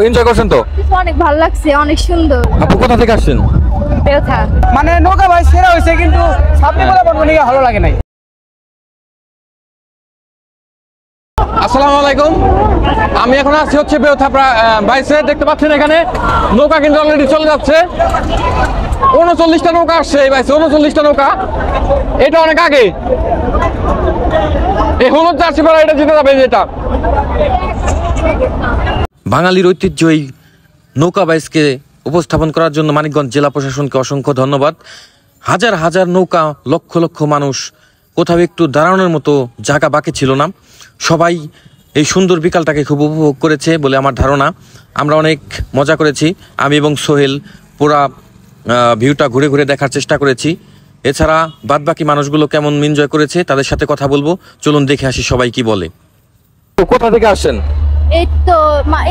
Enjoy করছেন তো? অনেক ভালো লাগছে, অনেক সুন্দর। আপু কোথা থেকে আসছেন? বেওথা। মানে নৌকা ভাই সেরা হয়েছে, কিন্তু সামনে বলা বন্ধু ভালো লাগে নাই। আসসালামু আলাইকুম, আমি এখন আছি হচ্ছে বেওথা বাইসে। দেখতে পাচ্ছেন এখানে নৌকা কিন্তু অলরেডি চলে যাচ্ছে। 39টা নৌকা আসছে এই বাইসে, 39টা নৌকা। এটা অনেক আগে, এই হলুদ জার্সি পরা এটা জিতে যাবে। যেটা বাঙালির ঐতিহ্য এই নৌকা বাইসকে উপস্থাপন করার জন্য মানিকগঞ্জ জেলা প্রশাসনকে অসংখ্য ধন্যবাদ। হাজার হাজার নৌকা, লক্ষ লক্ষ মানুষ, কোথাও একটু দাঁড়ানোর মতো জায়গা বাকি ছিল না। সবাই এই সুন্দর বিকালটাকে খুব উপভোগ করেছে বলে আমার ধারণা। আমরা অনেক মজা করেছি, আমি এবং সোহেল পুরা ভিউটা ঘুরে ঘুরে দেখার চেষ্টা করেছি। এছাড়া বাদবাকি মানুষগুলো কেমন এনজয় করেছে তাদের সাথে কথা বলবো, চলুন দেখে আসি সবাই কি বলে। কোথা থেকে আসছেন? এই তো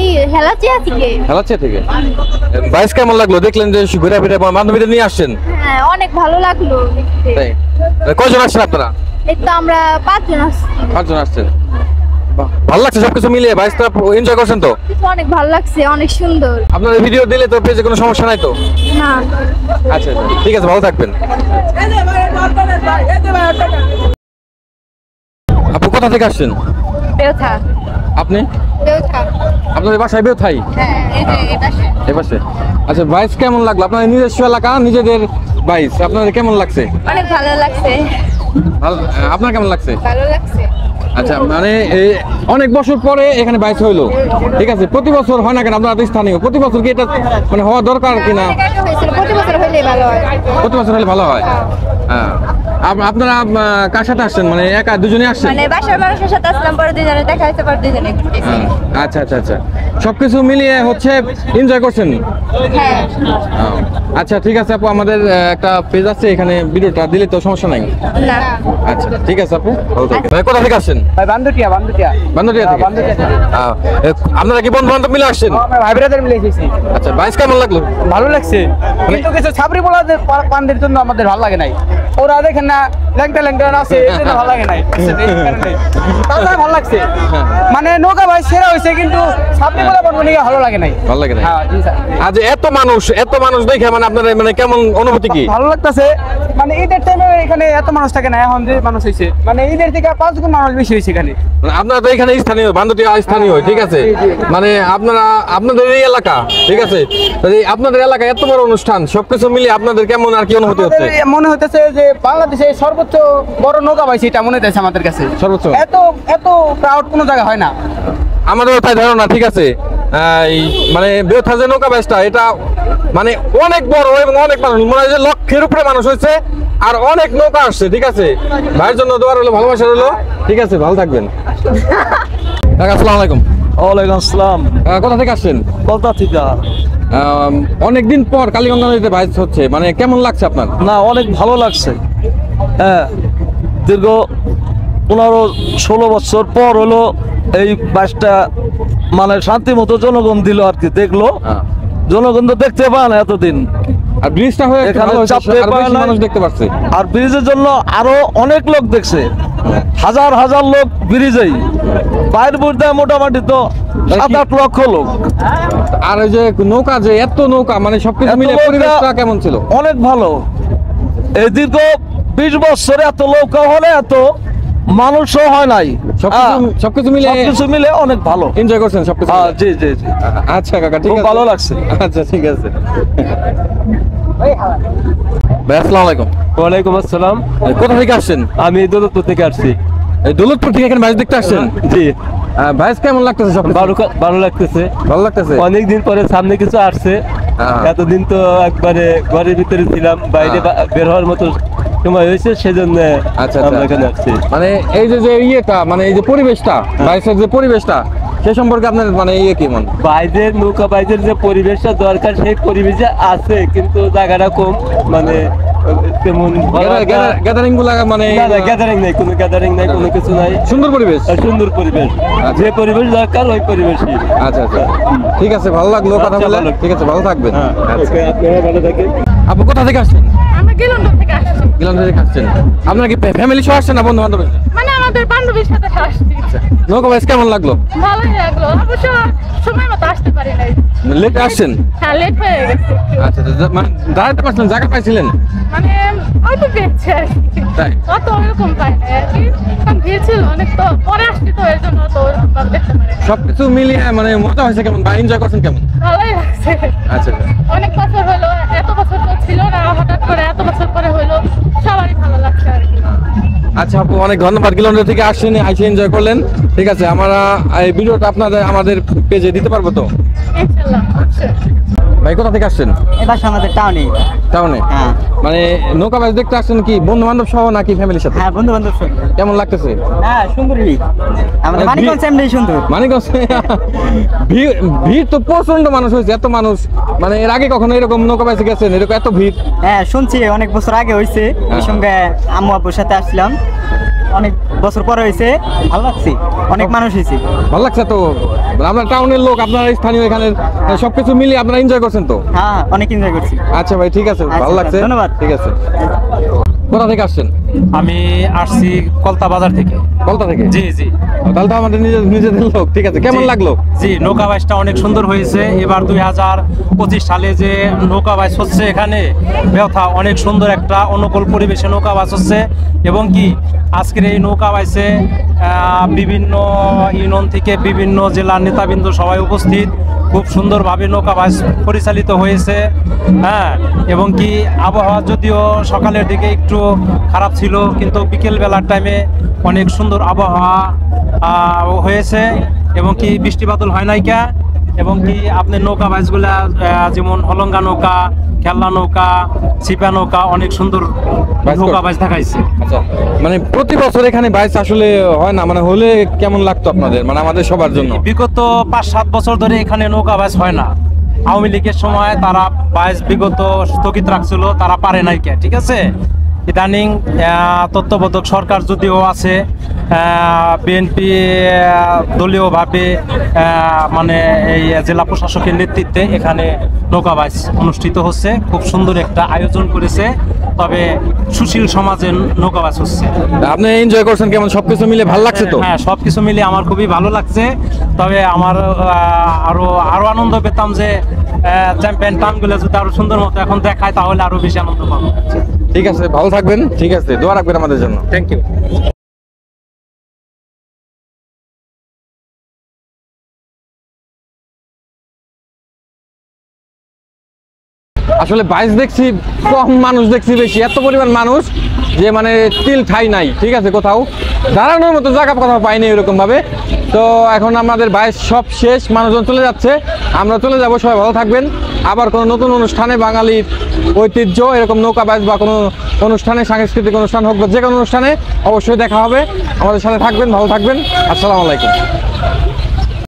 এই হেলাচিয়া থেকে। হেলাচিয়া থেকে। বাইস কেমন লাগলো? দেখলেন যে ঘুরে ফিরে বান্ধবীদের নিয়ে আসছেন? হ্যাঁ, অনেক ভালো লাগলো দেখতে। কয়জন আসছেন আপনারা? এই তো আমরা 5 জন আসছি। 5 জন আসছেন। ভালো লাগছে সবকিছু মিলিয়ে? বাইসটা এনজয় করছেন তো? অনেক ভালো লাগছে, অনেক সুন্দর। আপনাদের ভিডিও দিলে তো পেজে কোনো সমস্যা নাই তো? না। আচ্ছা ঠিক আছে, ভালো থাকবেন। আপু কোথা থেকে আসছেন? বেওথা। আপনি? বেওথা। আপনাদের বাসায় বেওথাই? হ্যাঁ, এই পাশে। এই পাশে। আচ্ছা, বাইস কেমন লাগলো? আপনাদের নিজস্ব এলাকা, নিজেদের বাইস, আপনাদের কেমন লাগছে? অনেক ভালো লাগছে। আপনার কেমন লাগছে? ভালো লাগছে। আচ্ছা, মানে অনেক বছর পরে এখানে বাইস হইলো, ঠিক আছে। প্রতি বছর হয় না কেন? আপনারা তো স্থানীয়, প্রতি বছর কি এটা মানে হওয়া দরকার কিনা? প্রতি বছর হইলে ভালো হয়। প্রতি বছর হলে ভালো হয়। হ্যাঁ। আপনারা কার সাথে আসছেন? মানে একা দুজনে আসছেন? মানে বাসার মানুষের সাথে আসলাম, পরে দুজনে দেখা হয়েছে, পরে দুজনে ঘুরতেছি। আচ্ছা আচ্ছা আচ্ছা, সবকিছু মিলিয়ে হচ্ছে এনজয় করছেন? হ্যাঁ। আচ্ছা ঠিক আছে আপু, আমাদের একটা পেজ আছে, এখানে ভিডিওটা দিলে তো সমস্যা নাই? না। আচ্ছা ঠিক আছে আপু, ভালো থাকবেন। ভাই কোথা থেকে আসছেন? ভাই বান্দুটিয়া থেকে। আপনারা কি বন্ধু বান্ধব মিলে আসছেন? ভাই ব্রাদার মিলে এসেছি। আচ্ছা, বাইস কেমন লাগলো? ভালো লাগছে, কিন্তু কিছু ছাবরি বলাদের পানদের জন্য আমাদের ভালো লাগে নাই। ওরা দেখেন না ল্যাংটা আছে, এই জন্য ভালো লাগে নাই। তাহলে ভালো লাগছে, মানে নৌকা ভাই সেরা হয়েছে, কিন্তু ছাবরি বলা বন্ধু ভালো লাগে নাই। ভালো লাগে নাই? হ্যাঁ জি স্যার। আজ এত মানুষ দেখে মানে আপনাদের মানে কেমন অনুভূতি কি? ভালো লাগতেছে, মানে ঈদের টাইমে এখানে এত মানুষ থাকে না, এখন যে মানুষ হয়েছে মানে ঈদের থেকে 5 গুণ মানুষ বেশি হয়েছে এখানে। আপনারা তো এখানে স্থানীয়, বান্দরটিয়া স্থানীয়, ঠিক আছে। মানে আপনাদের এই এলাকা, ঠিক আছে। আপনাদের এলাকায় এত বড় অনুষ্ঠান, সবকিছু মিলিয়ে আপনাদের কেমন আর কি অনুভূতি হচ্ছে? মনে হতেছে যে বাংলাদেশে সর্বোচ্চ বড় নৌকা পাইছে, এটা মনে হতেছে আমাদের কাছে সর্বোচ্চ। এত প্রাউড কোনো জায়গা হয় না। আমাদেরও তাই ধারণা, ঠিক আছে। মানে বেওথা যে নৌকা বাইসটা, এটা মানে অনেক বড় এবং অনেক মানুষ, মনে হয় যে লক্ষের উপরে মানুষ হয়েছে, আর অনেক নৌকা আসছে, ঠিক আছে। ভাইয়ের জন্য দোয়া রইলো, ভালোবাসা রইলো, ঠিক আছে, ভালো থাকবেন। আসসালামু আলাইকুম। ওয়ালাইকুম আসসালাম। কোথা থেকে আসছেন? কলতা থেকে। অনেকদিন পর কালীগঙ্গা নদীতে বাইস হচ্ছে, মানে কেমন লাগছে আপনার? না, অনেক ভালো লাগছে। হ্যাঁ, দীর্ঘ 15-16 বছর পর হলো এই বাইসটা মানে শান্তি মতো জনগণ দিল আর কি, দেখলো। জনগণ তো দেখতে পায় না এতদিন, আর ব্রিজটা হয়ে এখানে চাপতে পারে না, মানুষ দেখতে পাচ্ছে। আর ব্রিজের জন্য আরো অনেক লোক দেখছে, হাজার হাজার লোক ব্রিজেই। বাইরে বুঝতে মোটামুটি তো 7-8 লক্ষ লোক। আর ওই যে নৌকা, যে এত নৌকা, মানে সবকিছু মিলে পরিবেশটা কেমন ছিল? অনেক ভালো। এই দীর্ঘ 20 বছরে এত নৌকা হলে এত মানুষও হয় নাই। সবকিছু মিলে অনেক ভালো এনজয় করছেন সবকিছু? জি জি জি। আচ্ছা কাকা, ঠিক আছে, ভালো লাগছে। আচ্ছা ঠিক আছে। ভাই আসসালামু আলাইকুম। ওয়ালাইকুম আসসালাম। কোথা থেকে আসছেন? আমি দৌলতপুর থেকে আসছি। এই দৌলতপুর থেকে এখানে বাইস দেখতে আসছেন? জি। বাইস কেমন লাগতেছে? সব ভালো লাগতেছে। ভালো লাগতেছে। অনেকদিন পরে সামনে কিছু আসছে। এতদিন তো একবারে ঘরের ভিতরে ছিলাম, বাইরে বের হওয়ার মতো সময় হয়েছে, সেজন্য আমরা এখানে আসছি। মানে এই যে ইয়েটা, মানে এই যে পরিবেশটা, বাইসের যে পরিবেশটা, সে সম্পর্কে আপনার মানে ইয়ে কি মন? বাইরের নৌকা বাইরের যে পরিবেশটা দরকার, সেই পরিবেশে আছে, কিন্তু জায়গাটা কম, মানে তেমন গ্যাদারিং গুলা, মানে গ্যাদারিং নাই, কোনো গ্যাদারিং নাই, কোনো কিছু নাই। সুন্দর পরিবেশ, সুন্দর পরিবেশ, যে পরিবেশ দরকার ওই পরিবেশই। আচ্ছা আচ্ছা ঠিক আছে, ভালো লাগলো কথা বলে, ঠিক আছে, ভালো থাকবেন। আপনারা ভালো থাকেন। আপু কোথা থেকে আসছেন? আমরা গেলন্ডর থেকে আসছি। গেলন্ডর থেকে আসছেন? আপনারা কি ফ্যামিলি সহ আসছেন না বন্ধু বান্ধব? মানে আমাদের বান্ধবীর সাথে আসছি। নৌকা বাইস কেমন লাগলো? ভালোই লাগলো, অবশ্য সময় মতো আসতে পারি নাই। লেটে আসছেন? হ্যাঁ লেট হয়ে গেছে আচ্ছা মানে দাঁড়াতে পারছিলেন, জায়গা পাইছিলেন? মানে অল্প পেয়েছে আর কি তাই? অত ওরকম পাই না আর কি কারণ ভিড় ছিল অনেক তো পরে আসছি তো এর জন্য তো ওরকম ভাবে দেখতে পারি সবকিছু মিলিয়ে মানে মজা হয়েছে কেমন বা এনজয় করছেন কেমন? ভালোই লাগছে আচ্ছা অনেক বছর হলো এত বছর তো ছিল না হঠাৎ করে এত বছর পরে হলো সবারই ভালো লাগছে আর কি আচ্ছা আপু অনেক ধন্যবাদ, গিলন্ডা থেকে আসছেন, আইসে এনজয় করলেন। ঠিক আছে, আমরা এই ভিডিওটা আমাদের পেজে দিতে পারবো তো? ইনশাআল্লাহ আচ্ছা ভাই কোথা থেকে আসছেন? এটা আমাদের টাউনে। টাউনে? হ্যাঁ মানে নৌকা বাইচ দেখতে আসছেন কি বন্ধু বান্ধব সহ নাকি ফ্যামিলির সাথে? হ্যাঁ বন্ধু বান্ধব সঙ্গে। কেমন লাগতেছে? হ্যাঁ সুন্দরী আমাদের মানিকগঞ্জ এমনি সুন্দর। মানিকগঞ্জ ভিড় তো প্রচন্ড মানুষ হয়েছে, এত মানুষ মানে এর আগে কখনো এরকম নৌকা বাইচে গেছেন এরকম এত ভিড়? হ্যাঁ শুনছি অনেক বছর আগে হয়েছে, ওই সঙ্গে আম্মু আব্বুর সাথে আসছিলাম, অনেক বছর পরে হয়েছে, ভালো লাগছে, অনেক মানুষ হয়েছে। ভালো লাগছে তো? আমরা টাউনের লোক, আপনারা স্থানীয়, এখানে সবকিছু মিলিয়ে আপনারা এনজয় করছেন তো? হ্যাঁ অনেক এনজয় করছি। আচ্ছা ভাই ঠিক আছে, ভালো লাগছে, ধন্যবাদ। ঠিক আছে। কোথা থেকে আসছেন? আমি আসছি কলতা বাজার থেকে। কলতা থেকে? জি জি। তাহলে তো আমাদের নিজেদের লোক। ঠিক আছে, কেমন জি, লাগলো? জি নৌকা বাইচটা অনেক সুন্দর হয়েছে। এবার 2025 সালে যে নৌকা বাইচ হচ্ছে এখানে ব্যথা অনেক সুন্দর একটা অনুকূল পরিবেশে নৌকা বাইচ হচ্ছে এবং কি আজকের এই নৌকা বাইচে বিভিন্ন ইউনিয়ন থেকে বিভিন্ন জেলার নেতাবৃন্দ সবাই উপস্থিত, খুব সুন্দরভাবে নৌকা বাইচ পরিচালিত হয়েছে। হ্যাঁ এবং কি আবহাওয়া যদিও সকালের দিকে একটু খারাপ ছিল কিন্তু বিকেল বেলার টাইমে অনেক সুন্দর আবহাওয়া হয়েছে এবং কি বৃষ্টি বাদল হয় নাইকা এবং কি আপনার নৌকা বাইচগুলা যেমন হলঙ্গা নৌকা, খেলনা নৌকা, ছিপা নৌকা অনেক সুন্দর নৌকা বাইচ দেখাইছে। আচ্ছা মানে প্রতি বছর এখানে বাইচ আসলে হয় না, মানে হলে কেমন লাগতো আপনাদের, মানে আমাদের সবার জন্য? বিগত 5-7 বছর ধরে এখানে নৌকা বাইচ হয় না। আওয়ামী লীগের সময় তারা বাইচ বিগত স্থগিত রাখছিল, তারা পারে নাই কে, ঠিক আছে। ইদানিং তত্ত্বাবধায়ক সরকার যদিও আছে, বিএনপি দলীয়ভাবে মানে এই জেলা প্রশাসকের নেতৃত্বে এখানে নৌকা বাইচ অনুষ্ঠিত হচ্ছে, খুব সুন্দর একটা আয়োজন করেছে। তবে সুশীল সমাজের নৌকা বাইচ হচ্ছে। আপনি এনজয় করছেন কেমন? সবকিছু মিলে ভালো লাগছে তো? হ্যাঁ সবকিছু মিলে আমার খুবই ভালো লাগছে। তবে আমার আরো আনন্দ পেতাম যে চ্যাম্পিয়ন টানগুলো যদি আরো সুন্দর মতো এখন দেখায় তাহলে আরো বেশি আনন্দ পাবো। ঠিক আছে, ভালো থাকবেন, ঠিক আছে, দোয়া রাখবেন আমাদের জন্য। Thank you. আসলে বাইচ দেখছি কম, মানুষ দেখছি বেশি, এত পরিমাণ মানুষ যে মানে তিল ঠাই নাই, ঠিক আছে, কোথাও দাঁড়ানোর মতো জায়গা কোথাও পাইনি এরকম ভাবে। তো এখন আমাদের বাইচ সব শেষ, মানুষজন চলে যাচ্ছে, আমরা চলে যাব। সবাই ভালো থাকবেন। আবার কোনো নতুন অনুষ্ঠানে, বাঙালির ঐতিহ্য এরকম নৌকা বাইচ বা কোনো অনুষ্ঠানে, সাংস্কৃতিক অনুষ্ঠান হোক বা যে কোনো অনুষ্ঠানে অবশ্যই দেখা হবে। আমাদের সাথে থাকবেন, ভালো থাকবেন। আসসালামু আলাইকুম।